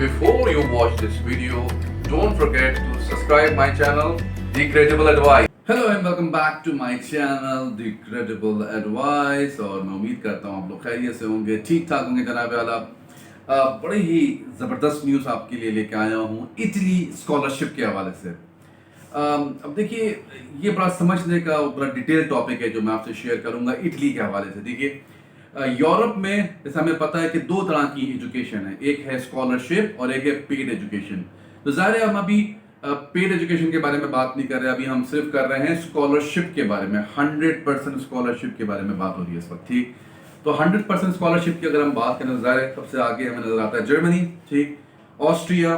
Before you watch this video, don't forget to subscribe my channel, The Credible Advice. Hello and welcome back to my channel, The Credible Advice. और मैं उम्मीद करता हूँ आप लोग खैरियत से होंगे, ठीक ठाक होंगे जनाब आला। बड़ी ही ज़बरदस्त न्यूज़ आपके लिए लेके आया हूँ इटली स्कॉलरशिप के हवाले से। अब देखिए, ये बड़ा समझने का बड़ा डिटेल टॉपिक है जो मैं आपसे शेयर करूँगा इटली के हवाले से। देखिए, यूरोप में जैसे हमें पता है कि दो तरह की एजुकेशन है, एक है स्कॉलरशिप और एक है पेड एजुकेशन। तो ज़ाहिर है हम अभी पेड एजुकेशन के बारे में बात नहीं कर रहे, अभी हम सिर्फ कर रहे हैं स्कॉलरशिप के बारे में। 100% स्कॉलरशिप के बारे में बात हो रही है इस वक्त, ठीक। तो 100% स्कॉलरशिप की अगर हम बात करें तो ज़ाहिर है सबसे आगे हमें नजर आता है जर्मनी, ठीक, ऑस्ट्रिया,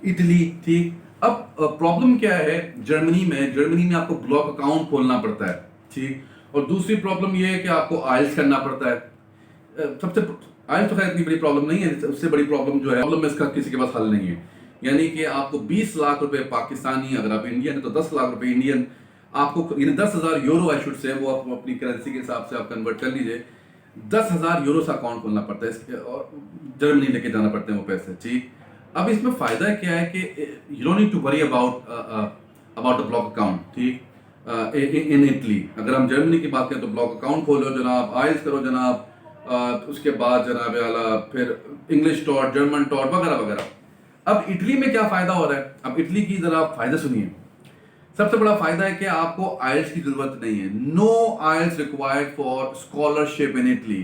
इटली, ठीक। अब प्रॉब्लम क्या है जर्मनी में आपको ब्लॉक अकाउंट खोलना पड़ता है, ठीक। और दूसरी प्रॉब्लम ये है कि आपको आइल्स करना पड़ता है। सबसे आइल्स तो खैर इतनी बड़ी प्रॉब्लम नहीं है, उससे बड़ी प्रॉब्लम जो है, प्रॉब्लम इसका किसी के पास हल नहीं है। यानी कि आपको 20 लाख रुपए पाकिस्तानी, अगर आप इंडियन है तो 10 लाख रुपए इंडियन आपको, यानी 10,000 यूरो आई शुड से, वो आप अपनी करेंसी के हिसाब से आप कन्वर्ट कर लीजिए। 10,000 यूरो से अकाउंट खोलना पड़ता है इसके, और जर्मनी लेके जाना पड़ते हैं वो पैसे, ठीक। अब इसमें फायदा क्या है कि you don't need to worry about the block account, ठीक। इन इटली अगर हम जर्मनी की बात करें तो ब्लॉक अकाउंट खोलो जनाब, आइल्स करो जनाब, उसके बाद जनाब आला फिर इंग्लिश टॉट, जर्मन टॉट वगैरह वगैरह। अब इटली में क्या फायदा हो रहा है, अब इटली की जरा फायदा सुनिए। सबसे बड़ा फायदा है कि आपको आइल्स की जरूरत नहीं है, no IELTS required for scholarship in Italy.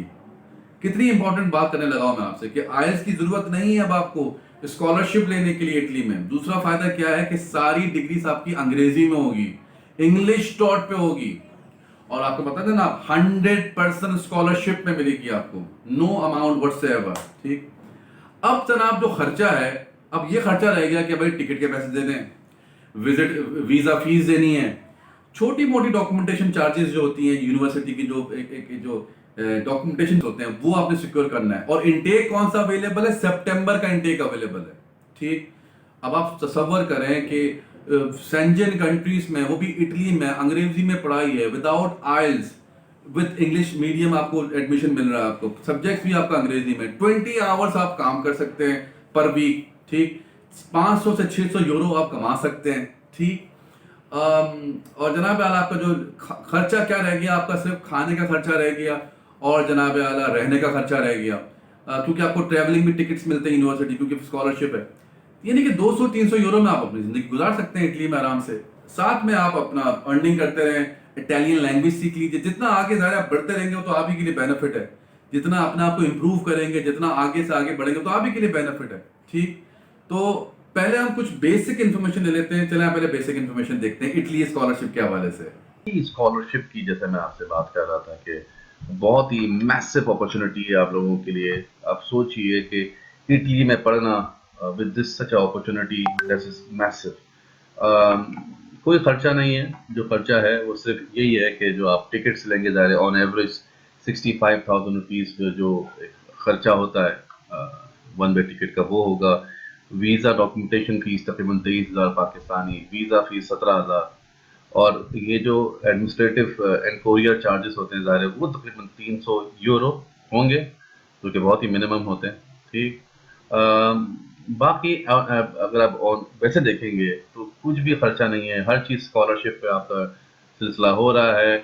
कितनी इंपॉर्टेंट बात करने लगा हूं मैं आपसे कि आइल्स की जरूरत नहीं है अब आपको स्कॉलरशिप लेने के लिए इटली में। दूसरा फायदा क्या है कि सारी डिग्रीज आपकी अंग्रेजी में होगी, इंग्लिश टॉट पे होगी, और आपको पता है ना 100% स्कॉलरशिप में मिलेगी आपको, नो अमाउंट व्हाटसएवर, ठीक। अब जनाब जो खर्चा है, अब ये खर्चा रह गया कि भाई टिकट के पैसे देने, विजिट वीजा फीस देनी है, छोटी मोटी डॉक्यूमेंटेशन चार्जेस जो होती हैं यूनिवर्सिटी की, जो डॉक्यूमेंटेशन होते हैं वो आपने सिक्योर करना है। और इनटेक कौन सा अवेलेबल है, सितंबर का इनटेक अवेलेबल है, ठीक। अब आप तसव्वुर करें कि सेंजन कंट्रीज में, वो भी इटली में, अंग्रेजी में पढ़ाई है without IELTS, with English medium आपको एडमिशन मिल रहा है, आपको सब्जेक्ट्स भी आपका अंग्रेजी में, 20 आवर्स आप काम कर सकते हैं पर वीक, ठीक। 500 से 600 यूरो आप कमा सकते हैं, ठीक। और जनाब आला आपका जो खर्चा क्या रह गया, आपका सिर्फ खाने का खर्चा रह गया और जनाब आला रहने का खर्चा रह गया, क्योंकि आपको ट्रैवलिंग भी टिकट्स मिलते हैं यूनिवर्सिटी, क्योंकि स्कॉलरशिप है। यानी कि 200-300 यूरो में आप अपनी जिंदगी गुजार सकते हैं इटली में आराम से। साथ में आप अपना अर्निंग करते रहें, इटालियन लैंग्वेज सीख लीजिए। जितना आगे ज़्यादा आप बढ़ते रहेंगे तो आप ही के लिए बेनिफिट है, जितना अपने आप को इम्प्रूव करेंगे, जितना आगे से आगे बढ़ेंगे तो आप ही के लिए बेनिफिट है, ठीक। तो पहले हम कुछ बेसिक इन्फॉर्मेशन ले लेते हैं, चलें पहले बेसिक इन्फॉर्मेशन देखते हैं इटली स्कॉलरशिप के हवाले से। स्कॉलरशिप की जैसे मैं आपसे बात कर रहा था कि बहुत ही मैसिव अपॉर्चुनिटी है आप लोगों के लिए। आप सोचिए कि इटली में पढ़ना with this such opportunity, this is massive. कोई खर्चा नहीं है, जो खर्चा है वो सिर्फ यही है कि जो आप टिकट्स लेंगे, ज़ाहिर ऑन एवरेज 65,000 रुपीज़ जो खर्चा होता है वन वे टिकट का, वो होगा। वीज़ा डॉक्यूमेंटेशन फीस तकरीबन 23,000 पाकिस्तानी, वीज़ा फीस 17,000, और ये जो एडमिनिस्ट्रेटिव एंड कोरियर चार्जेस होते हैं ज़ाहिर वो तकरीबन 300 यूरो होंगे, जो कि बहुत ही मिनिमम होते हैं, ठीक। बाकी अगर आप और वैसे देखेंगे तो कुछ भी खर्चा नहीं है, हर चीज़ स्कॉलरशिप पे आपका सिलसिला हो रहा है।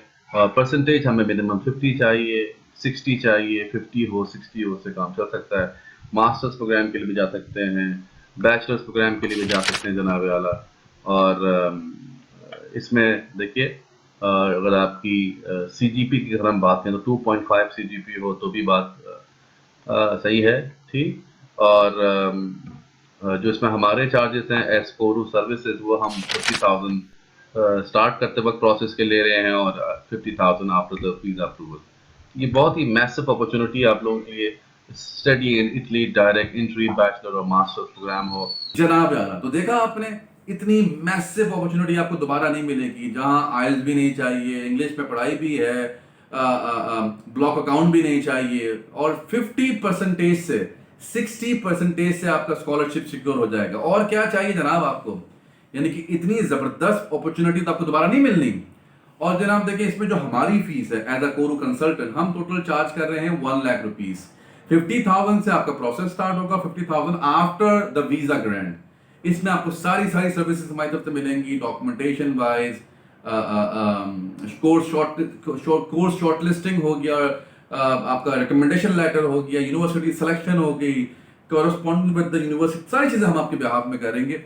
परसेंटेज हमें मिनिमम 50 चाहिए, 60 चाहिए, 50 हो, 60 हो, उससे काम चल सकता है। मास्टर्स प्रोग्राम के लिए भी जा सकते हैं, बैचलर्स प्रोग्राम के लिए भी जा सकते हैं जनाब आला। और इसमें देखिए, अगर आपकी सीजीपी की अगर हम बात करें तो 2.5 सीजीपी हो तो भी बात सही है, ठीक। और जो इसमें हमारे चार्जेस हैं एज कोरू सर्विसेज, वो हम 50,000 स्टार्ट करते वक्त प्रोसेस के ले रहे हैं, और 50,000 आफ्टर द वीजा अप्रूवल। ये बहुत ही मैसिव अपॉर्चुनिटी है आप लोगों के लिए, study in Italy, direct entry, bachelor और मास्टर्स प्रोग्राम हो। जनाब यारा, तो देखा आपने, इतनी मैसिव अपॉर्चुनिटी आपको दोबारा नहीं मिलेगी, जहां आइल्स भी नहीं चाहिए, इंग्लिश में पढ़ाई भी है, ब्लॉक अकाउंट भी नहीं चाहिए, और 50% से 60% से आपका स्कॉलरशिप सिक्योर हो जाएगा। और क्या चाहिए जनाब आपको, यानी कि इतनी जबरदस्त अपॉर्चुनिटी तो आपको दोबारा नहीं मिलनी। और जनाब देखिए, इसमें जो हमारी फीस है एज अ कोरू कंसल्टेंट, हम टोटल चार्ज कर रहे हैं 1 लाख रुपीस। 50,000 से आपका प्रोसेस स्टार्ट होगा, 50,000 आफ्टर द वीजा ग्रांट। इसमें आपको सारी सर्विसेज हमारी तरफ से मिलेंगी, डॉक्यूमेंटेशन वाइज, कोर्स शॉर्टलिस्टिंग हो गया, आपका रिकमेंडेशन लेटर हो गया, यूनिवर्सिटी सिलेक्शन हो गई, कॉरेस्पॉन्डिंग विद द यूनिवर्सिटी, सारी चीजें हम आपके बिहाफ में करेंगे।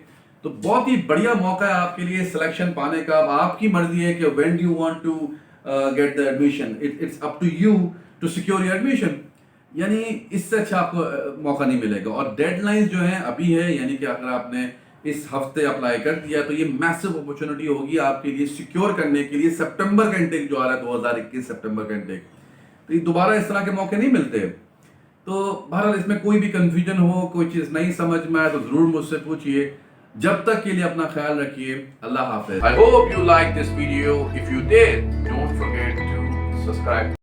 तो बहुत ही बढ़िया मौका है आपके लिए सिलेक्शन पाने का। अब आपकी मर्जी है कि when do you want to get the admission, it's up to you to secure your admission. यानी इससे अच्छा आपको मौका नहीं मिलेगा। और डेडलाइन जो है अभी है, यानी कि अगर आपने इस हफ्ते अप्लाई कर दिया तो ये मैसिव अपॉर्चुनिटी होगी आपके लिए सिक्योर करने के लिए। सितंबर का इंटेक जो आ रहा है 2021 सितंबर का इंटेक, तो ये दोबारा इस तरह के मौके नहीं मिलते। तो बहरहाल इसमें कोई भी कंफ्यूजन हो, कोई चीज़ नहीं समझ में आए तो ज़रूर मुझसे पूछिए। जब तक के लिए अपना ख्याल रखिए। अल्लाह हाफिज। I hope you like this video. If you did, don't forget to subscribe.